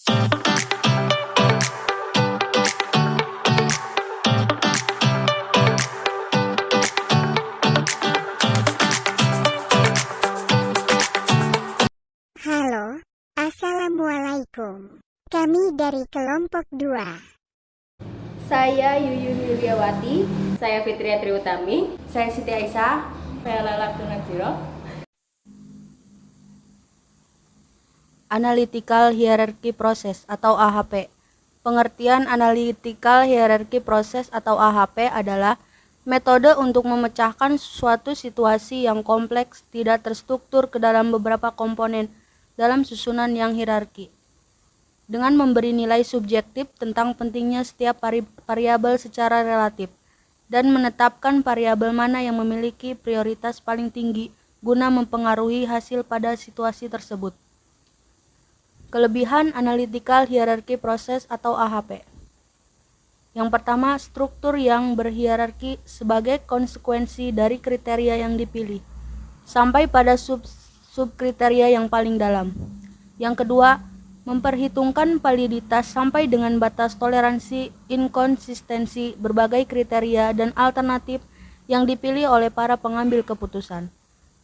Halo, Assalamualaikum. Kami dari kelompok 2. Saya Yuyun Yuliawati, saya Fitria Triutami, saya Siti Aisyah, saya Lala Tunajiro. Analytical Hierarchy Process atau AHP. Pengertian Analytical Hierarchy Process atau AHP adalah metode untuk memecahkan suatu situasi yang kompleks tidak terstruktur ke dalam beberapa komponen dalam susunan yang hierarki, dengan memberi nilai subjektif tentang pentingnya setiap variabel secara relatif, dan menetapkan variabel mana yang memiliki prioritas paling tinggi guna mempengaruhi hasil pada situasi tersebut. Kelebihan Analytical Hierarchy Process atau AHP. Yang pertama, struktur yang berhierarki sebagai konsekuensi dari kriteria yang dipilih, sampai pada subkriteria yang paling dalam. Yang kedua, memperhitungkan validitas sampai dengan batas toleransi inkonsistensi berbagai kriteria dan alternatif yang dipilih oleh para pengambil keputusan.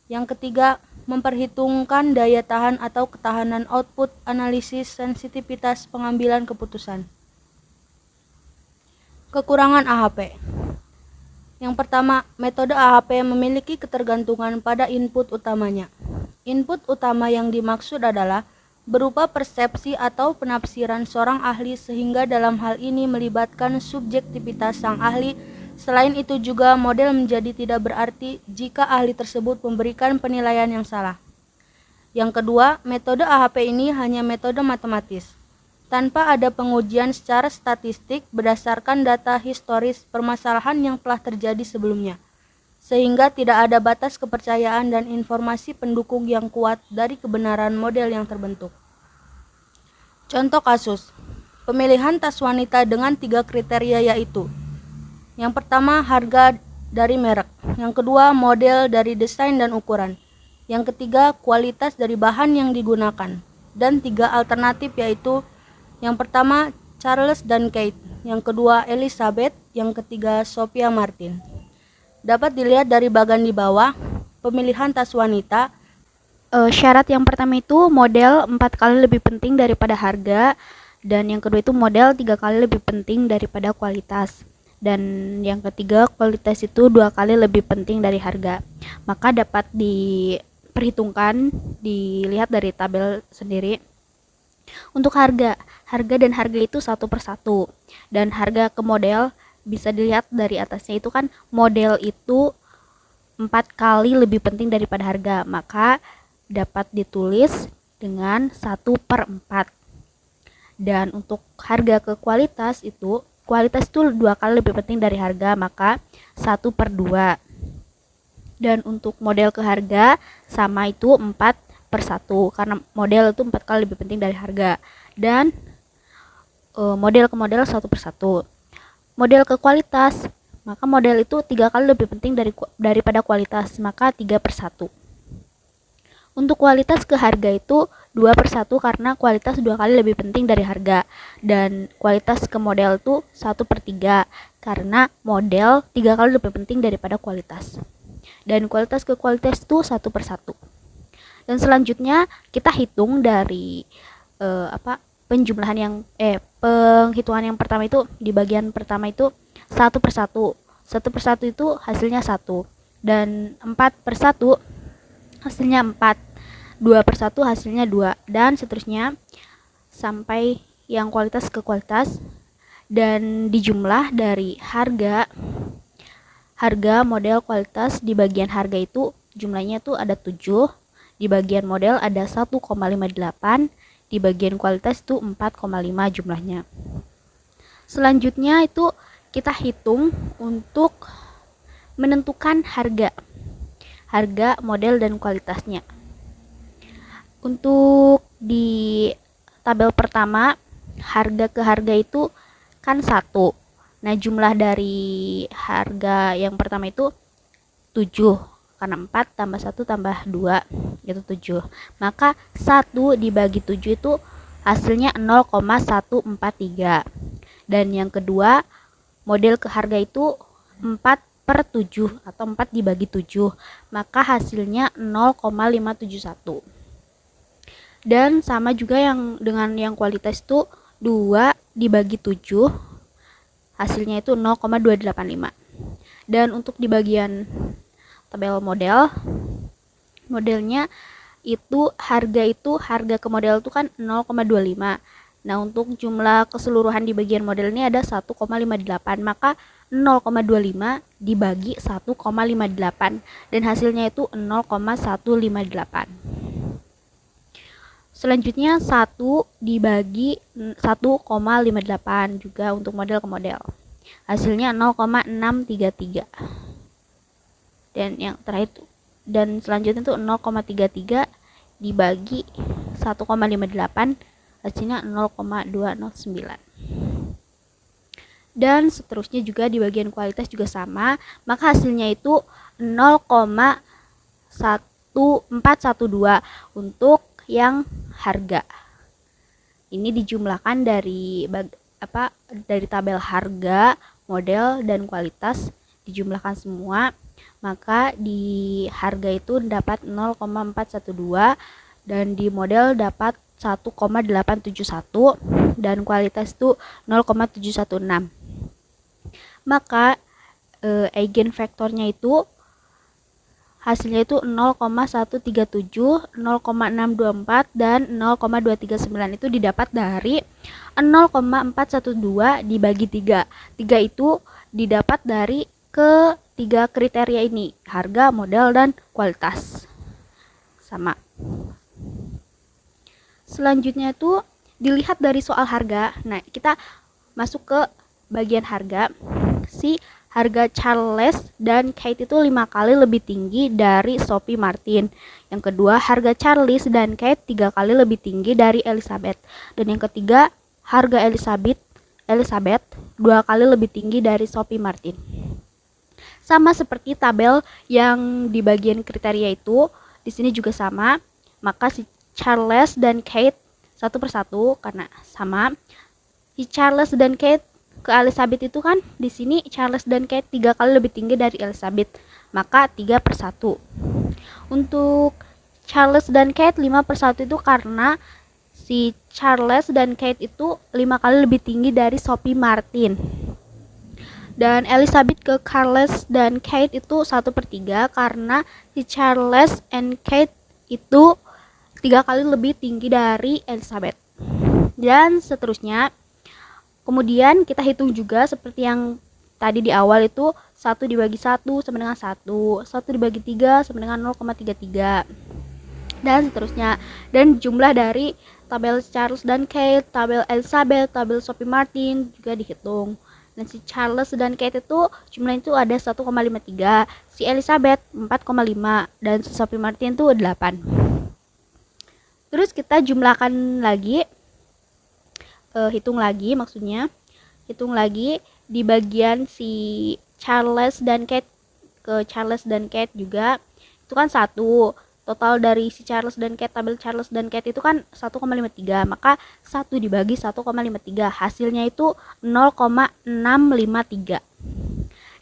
Yang ketiga, memperhitungkan daya tahan atau ketahanan output analisis sensitivitas pengambilan keputusan. Kekurangan AHP. Yang pertama, metode AHP memiliki ketergantungan pada input utamanya. Input utama yang dimaksud adalah berupa persepsi atau penafsiran seorang ahli, sehingga dalam hal ini melibatkan subjektivitas sang ahli. Selain itu juga model menjadi tidak berarti jika ahli tersebut memberikan penilaian yang salah. Yang kedua, metode AHP ini hanya metode matematis, tanpa ada pengujian secara statistik berdasarkan data historis permasalahan yang telah terjadi sebelumnya, sehingga tidak ada batas kepercayaan dan informasi pendukung yang kuat dari kebenaran model yang terbentuk. Contoh kasus, pemilihan tas wanita dengan 3 kriteria yaitu: yang pertama, harga dari merek; yang kedua, model dari desain dan ukuran; yang ketiga, kualitas dari bahan yang digunakan; dan 3 alternatif yaitu: yang pertama, Charles dan Kate; yang kedua, Elizabeth; yang ketiga, Sophia Martin. Dapat dilihat dari bagan di bawah, pemilihan tas wanita. Syarat yang pertama itu model 4 kali lebih penting daripada harga, dan yang kedua itu model 3 kali lebih penting daripada kualitas, dan yang ketiga kualitas itu 2 kali lebih penting dari harga. Maka dapat diperhitungkan, dilihat dari tabel sendiri. Untuk harga dan harga itu satu per satu, dan harga ke model bisa dilihat dari atasnya itu kan model itu 4 kali lebih penting daripada harga, maka dapat ditulis dengan 1 per 4. Dan untuk harga ke kualitas itu 2 kali lebih penting dari harga, maka 1 per 2. Dan untuk model ke harga sama itu 4 per 1, karena model itu 4 kali lebih penting dari harga. Dan model ke model 1 per 1. Model ke kualitas, maka model itu 3 kali lebih penting daripada kualitas, maka 3 per 1. Untuk kualitas ke harga itu 2 per 1, karena kualitas 2 kali lebih penting dari harga. Dan kualitas ke model itu 1 per 3, karena model 3 kali lebih penting daripada kualitas. Dan kualitas ke kualitas itu 1 per 1. Dan selanjutnya kita hitung dari penghitungan yang pertama itu, di bagian pertama itu 1 per 1. 1 per 1 itu hasilnya 1, dan 4 per 1 hasilnya 4, 2 per 1 hasilnya 2, dan seterusnya sampai yang kualitas ke kualitas. Dan dijumlah dari harga, model, kualitas. Di bagian harga itu jumlahnya tuh ada 7, di bagian model ada 1,58, di bagian kualitas itu 4,5 jumlahnya. Selanjutnya itu kita hitung untuk menentukan harga, model, dan kualitasnya. Untuk di tabel pertama, harga ke harga itu kan 1. Nah, jumlah dari harga yang pertama itu 7, karena 4 tambah 1 tambah 2 itu 7. Maka 1 dibagi 7 itu hasilnya 0,143. Dan yang kedua, model ke harga itu 4/7 atau 4 dibagi 7, maka hasilnya 0,571. Dan sama juga yang dengan yang kualitas itu 2 dibagi 7, hasilnya itu 0,285. Dan untuk di bagian tabel modelnya itu harga ke model itu kan 0,25. Nah, untuk jumlah keseluruhan di bagian model ini ada 1,58, maka 0,25 dibagi 1,58 dan hasilnya itu 0,158. Selanjutnya 1 dibagi 1,58 juga untuk model ke model. Hasilnya 0,633. Dan selanjutnya itu 0,33 dibagi 1,58, hasilnya 0,209. Dan seterusnya juga di bagian kualitas juga sama, maka hasilnya itu 0,1412 untuk yang harga. Ini dijumlahkan dari tabel harga, model, dan kualitas, dijumlahkan semua, maka di harga itu dapat 0,412 dan di model dapat 1,871 dan kualitas itu 0,716. Maka eigenvektornya itu hasilnya itu 0,137, 0,624 dan 0,239 itu didapat dari 0,412 dibagi 3. 3 itu didapat dari ketiga kriteria ini, harga, model, dan kualitas. Sama. Selanjutnya itu dilihat dari soal harga. Nah, kita masuk ke bagian harga. Si harga Charles dan Kate itu 5 kali lebih tinggi dari Sophie Martin. Yang kedua, harga Charles dan Kate 3 kali lebih tinggi dari Elizabeth. Dan yang ketiga, harga Elizabeth 2 kali lebih tinggi dari Sophie Martin. Sama seperti tabel yang di bagian kriteria itu, di sini juga sama. Maka si Charles dan Kate satu persatu karena sama. Si Charles dan Kate ke Elizabeth itu kan di sini Charles dan Kate 3 kali lebih tinggi dari Elizabeth, maka 3/1. Untuk Charles dan Kate 5/1 itu karena si Charles dan Kate itu 5 kali lebih tinggi dari Sophie Martin. Dan Elizabeth ke Charles dan Kate itu 1/3 karena si Charles and Kate itu 3 kali lebih tinggi dari Elizabeth. Dan seterusnya. Kemudian kita hitung juga seperti yang tadi di awal itu 1 dibagi 1 sama dengan 1, 1 dibagi 3 sama dengan 0,33, dan seterusnya. Dan jumlah dari tabel Charles dan Kate, tabel Elizabeth, tabel Sophie Martin juga dihitung. Dan si Charles dan Kate itu jumlahnya itu ada 1,53, si Elizabeth 4,5, dan si Sophie Martin itu 8. Terus kita jumlahkan lagi. Hitung lagi di bagian si Charles dan Kate ke Charles dan Kate juga itu kan 1. Total dari si Charles dan Kate, tabel Charles dan Kate itu kan 1,53, maka 1 dibagi 1,53 hasilnya itu 0,653.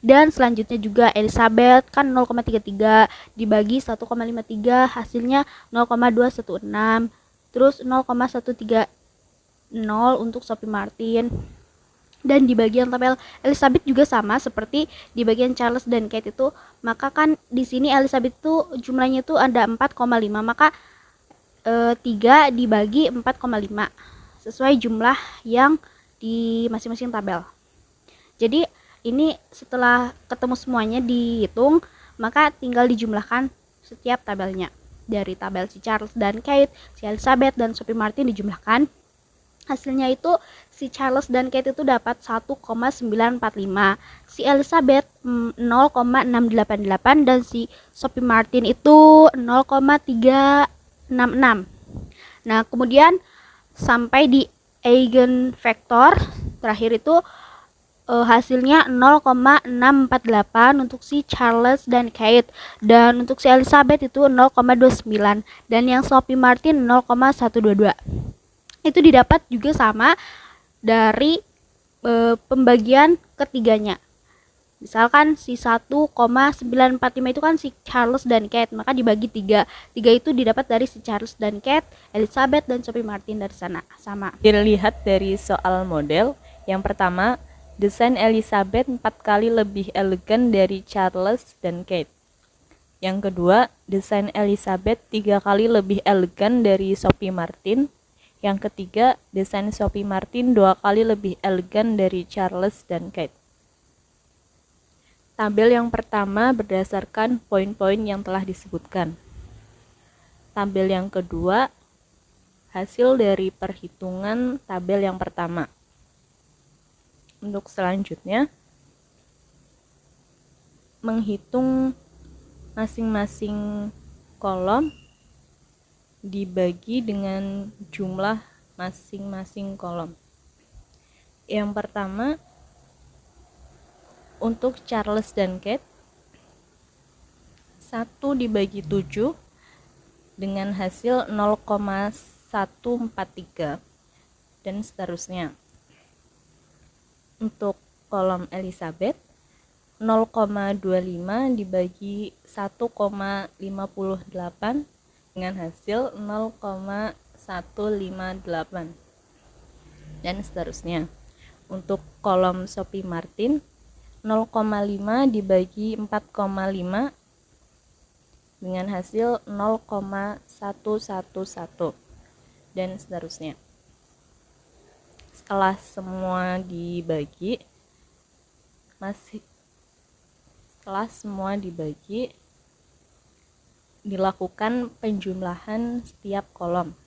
Dan selanjutnya juga Elizabeth kan 0,33 dibagi 1,53 hasilnya 0,216. Terus 0,130 untuk Sophie Martin. Dan di bagian tabel Elizabeth juga sama seperti di bagian Charles dan Kate itu, maka kan di sini Elizabeth itu jumlahnya itu ada 4,5, maka 3 dibagi 4,5 sesuai jumlah yang di masing-masing tabel. Jadi ini setelah ketemu semuanya dihitung, maka tinggal dijumlahkan setiap tabelnya. Dari tabel si Charles dan Kate, si Elizabeth dan Sophie Martin dijumlahkan. Hasilnya itu si Charles dan Kate itu dapat 1,945, si Elizabeth 0,688 dan si Sophie Martin itu 0,366. Nah, kemudian sampai di eigenvektor terakhir itu hasilnya 0,648 untuk si Charles dan Kate, dan untuk si Elizabeth itu 0,29 dan yang Sophie Martin 0,122. itu didapat juga sama dari pembagian ketiganya. Misalkan si 1,945 itu kan si Charles dan Kate, maka dibagi 3. 3 itu didapat dari si Charles dan Kate, Elizabeth dan Sophie Martin dari sana. Sama. Dilihat dari soal model, yang pertama, desain Elizabeth 4 kali lebih elegan dari Charles dan Kate. Yang kedua, desain Elizabeth 3 kali lebih elegan dari Sophie Martin. Yang ketiga, desain Sophie Martin 2 kali lebih elegan dari Charles dan Kate. Tabel yang pertama berdasarkan poin-poin yang telah disebutkan. Tabel yang kedua, hasil dari perhitungan tabel yang pertama. Untuk selanjutnya, menghitung masing-masing kolom dibagi dengan jumlah masing-masing kolom. Yang pertama, untuk Charles dan Kate, 1 dibagi 7 dengan hasil 0,143 dan seterusnya. Untuk kolom Elizabeth, 0,25 dibagi 1,58 dengan hasil 0,158 dan seterusnya. Untuk kolom Sophie Martin, 0,5 dibagi 4,5 dengan hasil 0,111 dan seterusnya. Setelah semua dibagi, dilakukan penjumlahan setiap kolom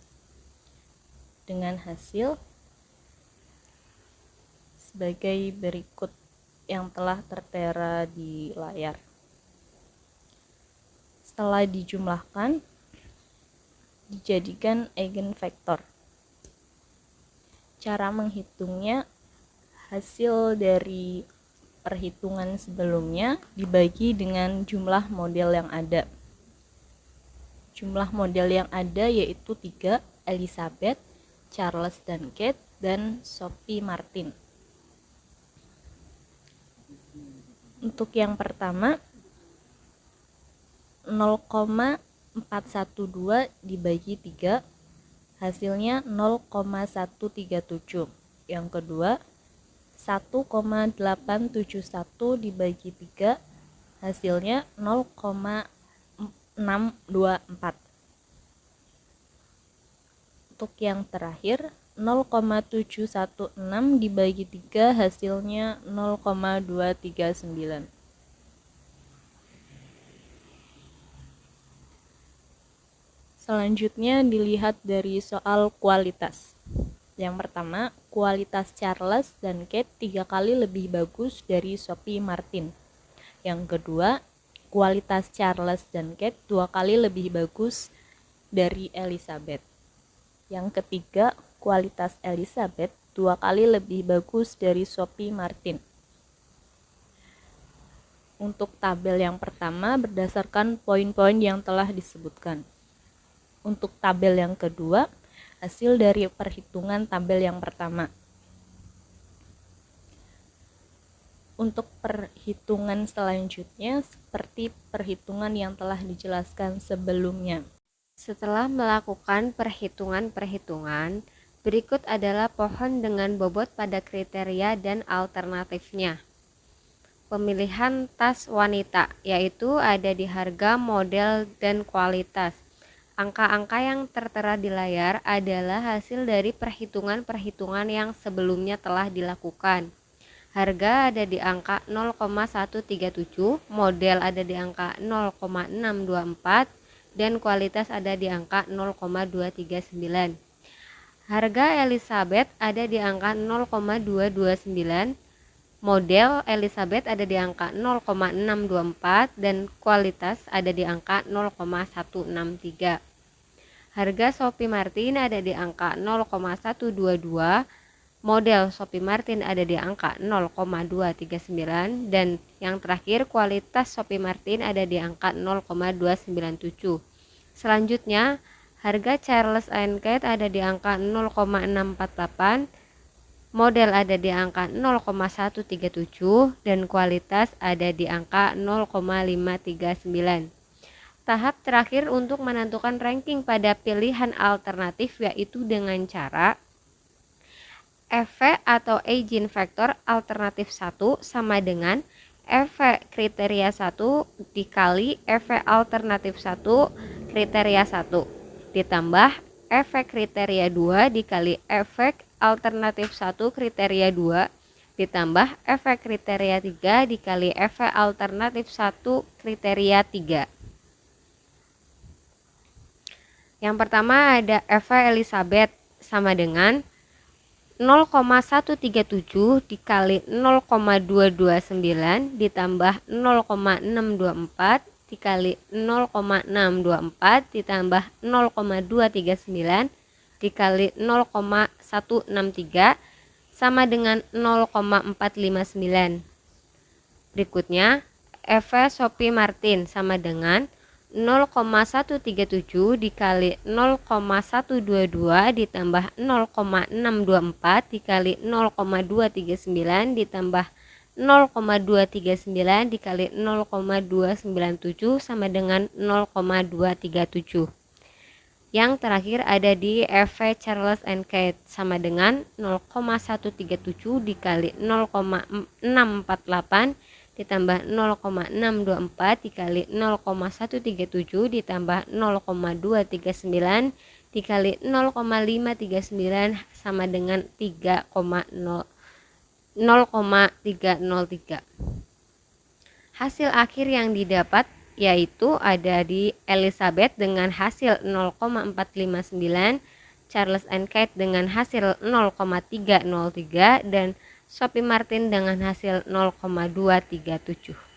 dengan hasil sebagai berikut yang telah tertera di layar. Setelah dijumlahkan, dijadikan eigenvektor. Cara menghitungnya, hasil dari perhitungan sebelumnya dibagi dengan jumlah model yang ada. Jumlah model yang ada yaitu 3, Elizabeth, Charles dan Kate, dan Sophie Martin. Untuk yang pertama, 0,412 dibagi 3, hasilnya 0,137. Yang kedua, 1,871 dibagi 3, hasilnya 0,624. Untuk yang terakhir, 0,716 dibagi 3 hasilnya 0,239. Selanjutnya dilihat dari soal kualitas. Yang pertama, kualitas Charles dan Kate 3 kali lebih bagus dari Sophie Martin. Yang kedua, kualitas Charles dan Kate 2 kali lebih bagus dari Elizabeth. Yang ketiga, kualitas Elizabeth 2 kali lebih bagus dari Sophie Martin. Untuk tabel yang pertama berdasarkan poin-poin yang telah disebutkan. Untuk tabel yang kedua, hasil dari perhitungan tabel yang pertama. Untuk perhitungan selanjutnya seperti perhitungan yang telah dijelaskan sebelumnya. Setelah melakukan perhitungan-perhitungan, berikut adalah pohon dengan bobot pada kriteria dan alternatifnya. Pemilihan tas wanita, yaitu ada di harga, model, dan kualitas. Angka-angka yang tertera di layar adalah hasil dari perhitungan-perhitungan yang sebelumnya telah dilakukan. Harga ada di angka 0,137, model ada di angka 0,624, dan kualitas ada di angka 0,239. Harga Elizabeth ada di angka 0,229, model Elizabeth ada di angka 0,624, dan kualitas ada di angka 0,163. Harga Sophie Martin ada di angka 0,122, model Sophie Martin ada di angka 0,239, dan yang terakhir kualitas Sophie Martin ada di angka 0,297. Selanjutnya, Harga Charles & Keith ada di angka 0,648, model ada di angka 0,137, dan kualitas ada di angka 0,539. Tahap terakhir untuk menentukan ranking pada pilihan alternatif yaitu dengan cara EV atau Eigin Factor alternatif 1 sama dengan EV kriteria 1 dikali EV alternatif 1 kriteria 1 ditambah efek kriteria 2 dikali efek alternatif 1 kriteria 2 ditambah efek kriteria 3 dikali efek alternatif 1 kriteria 3. Yang pertama ada efek Elizabeth sama dengan 0,137 dikali 0,229 ditambah 0,624 dikali 0,624 ditambah 0,239 dikali 0,163 sama dengan 0,459. Berikutnya, EV Sophie Martin sama dengan 0,137 dikali 0,122 ditambah 0,624 dikali 0,239 ditambah 0,239 dikali 0,297 sama dengan 0,237. Yang terakhir ada di EV Charles & Keith sama dengan 0,137 dikali 0,648 ditambah 0,624 dikali 0,137 ditambah 0,239 dikali 0,539 sama dengan 0,303. Hasil akhir yang didapat yaitu ada di Elizabeth dengan hasil 0,459, Charles & Keith dengan hasil 0,303 dan Sophie Martin dengan hasil 0,237.